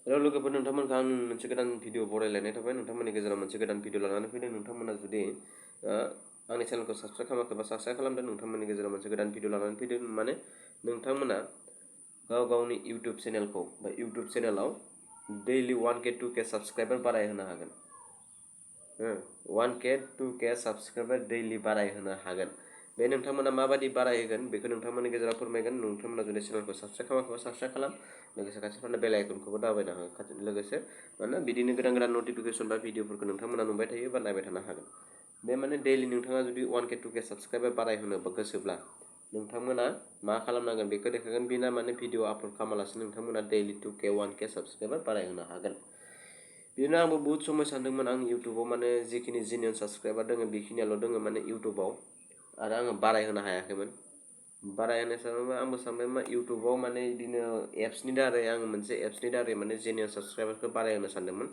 हेल' लोगोफोर नोंथांमोनखौ आं मोनसे गोदान भिडिअ बरायलायनाय थाबाय नोंथांमोननि गेजेराव मोनसे गोदान भिडिअ लानानै फैदों नोंथांमोना जुदि आंनि चेनेलखौ साबस्क्राइब खालामाखैबा साबस्क्राइब खालामदो नोंथांमोननि गेजेराव मोनसे गोदान भिडिअ लानानै फैदों माने नोंथांमोना गावनि इउट्युब चेनेलखौ बा YouTube चेनेलाव daily 1K 2K subscriber बारायहोनो हागोन 1K 2K साबस्क्राइबार डेइलि बारायहोनो हागोन बे नोंथांमोना माबादि बारायहोगोन बेखौ नोंथांमोननि गेजेराव फोरमायगोन नोंथांमोना जुदि चेनेलखौ साबस्क्राइब खालामाखैबा साबस्क्राइब खालाम लोगोसे खाथिफोरनो बेल आइकनखौबो दाबायना हो लोगोसे माने बिदिनो गोदान गोदान नटिफिकेसन बा भिडिअफोरखौ नोंथांमोना नुबाय थायो बा नायबाय थानो हागोन बे माने डेइलि नोंथाङा जुदि 1K 2K साबस्क्राइबार बारायहोनो गोसोब्ला नोंथांमोना मा खालामनांगोन बेखौ देखायगोन बिना माने भिडिअ आपल'ड खालामालासिनो नोंथांमोना डेइलि 2K 1K साबस्क्राइबार बारायहोनो हागोन बिदिनो आंबो बहुत समय सानदोंमोन आं इउट्युबाव माने जिखिनि जेनिउन साबस्क्राइबार दङ बेखिनियाल' दङ माने इउट्युबाव आरो आङो बारायहोनो हायाखैमोन बारायहोनो सानोबा आंबो सानबाय मा इउट्युबाव माने बिदिनो एप्सनि दारै आं मोनसे एप्सनि दारै माने जेनिउन साबस्क्राइबारखौ बारायहोनो सानदोंमोन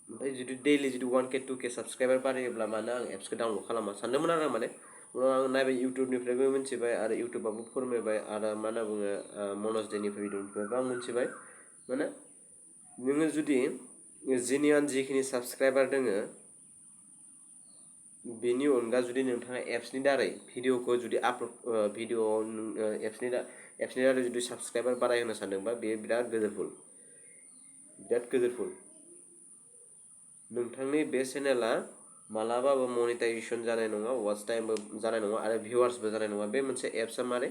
ओमफ्राय जुदि डेइलि जुदि 1K 2K साबस्क्राइबार बारायोब्ला मानो आं एप्सखौ डाउनलड खालामा सानदोंमोन आरो माने उनाव आं नायबाय इउट्युबनिफ्रायबो मिथिबाय आरो इउट्युबाबो फोरमायबाय आरो मा होनना बुङो मनज डेनि भिडिअनिफ्रायबो आं मिथिबाय माने नोङो जुदि जेनिउन जिखिनि साबस्क्राइबार दोङो बेनि अनगा जुदि नोंथाङा एप्सनि दारै भिडिअखौ जुदि आपल'ड भिडिअ एप्सनि दारै जुदि साबस्क्राइबार बारायहोनो सानदोंबा बेयो बिराद गिदिर भुल नोंथांनि बे चेनेला मालाबाबो मनिटाइजेसन जानाय नङा वाच टाइमबो जानाय नङा आरो भिउवार्सबो जानाय नङा बे मोनसे एप्सआ मारै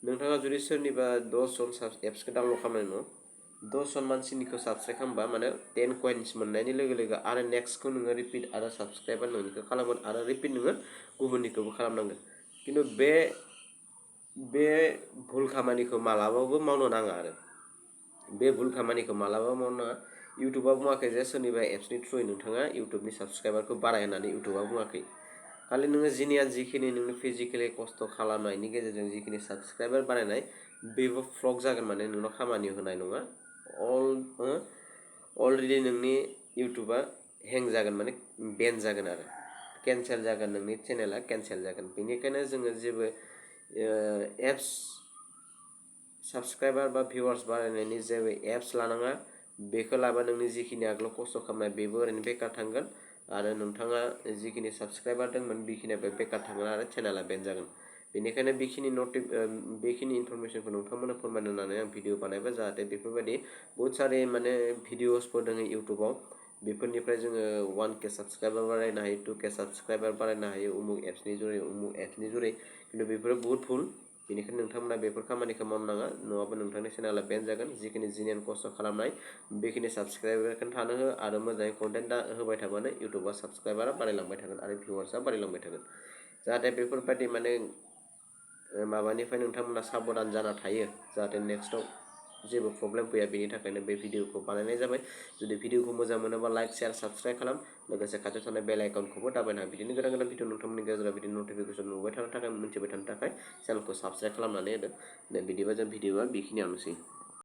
नोंथाङा जुदि सोरनिबा 10 जन एप्सखौ डाउनलड खालामनाय नङा 10 जन मानसिनिखौ साबस्क्राइब खालामबा माने 10 कइन्स मोननायनि लोगो लोगो आरो नेक्स्टखौ नोङो रिपिट आरो साबस्क्राइबार नोंनिखौ खालामगोन आरो रिपिट नोङो गुबुननिखौबो खालामनांगोन खिन्थु बे भुल खामानिखौ मालाबाबो मावनो नाङा आरो बे भुल खामानिखौ मालाबाबो मावनो नाङा इउट्युबआ बुङाखै जे सोरनिबा एप्सनि थ्रुयै नोंथाङा इउट्युबनि साबस्क्राइबारखौ बारायहोनानै इउट्युबआ बुङाखै खालि नोङो जेनिउन जिखिनि नोङो फिजिकेलि खस्थ' खालामनायनि गेजेरजों जिखिनि साबस्क्राइबार बानायनाय बेबो फ्लग जागोन माने नोंनाव खामानि होनाय नङा अलरेडि नोंनि इउट्युबआ हें जागोन माने बेन जागोन आरो केन्सेल जागोन नोंनि चेनेला केन्सेल जागोन बेनिखायनो जोङो जेबो एप्स साबस्क्राइबार बा भिउवार्स बारायनायनि जेबो एप्स लानाङा बेखौ लाबा नोंनि जिखिनि आगोलाव खस्थ' खालामनाय बेबो ओरैनो बेकार थांगोन आरो नोंथाङा जिखिनि साबस्क्राइबार दंमोन बेखिनियाबो बेकार थांगोन आरो चेनेला बेन जागोन बेनिखायनो बेखिनि इनफरमेसनखौ नोंथांमोननो फोरमायनो होननानै आं भिडिअ बानायबाय जाहाथे बेफोरबायदि बहुत सारि माने भिडिअसफोर दङ इउट्युबाव बेफोरनिफ्राय जोङो 1K साबस्क्राइबार बारायनो हायो 2K साबस्क्राइबार बारायनो हायो उमुक एप्सनि जुरै खिन्थु बेफोरो बहुत भुल बेनिखायनो नोंथांमोना बेफोर खामानिखौ मावनो नाङा नङाबा नोंथांनि चेनेला बेन जागोन जिखिनि जेनिउन खस्थ' खालामनाय बेखिनि साबस्क्राइबारखौ थानो हो आरो मोजाङै कन्टेन्ट होबाय थाबानो इउट्युबआ साबस्क्राइबारा बारायलांबाय थागोन आरो भिउवार्सआ बारायलांबाय थागोन जाहाथे बेफोरबायदि माने माबानिफ्राय नोंथांमोना साबधान जाना थायो जाहाथे नेक्स्टआव जेबो प्रब्लेम फैया बेनि थाखायनो बे भिडिअखौ बानायनाय जाबाय जुदि भिडिअखौ मोजां मोनोबा लाइक शेयार साबस्क्राइब खालाम लोगोसे खाथियाव थानाय बेल आइकनखौबो दाबायना बिदिनो गोदान गोदान भिडिअ नोंथांमोननि गेजेराव बिदिनो नटिफिकेसन नुबाय थानो थाखाय मिथिबाय थानो थाखाय चेनेलखौ साबस्क्राइब खालामनानै होदो बिदिबा जों भिडिअआ बेखिनियावनोसै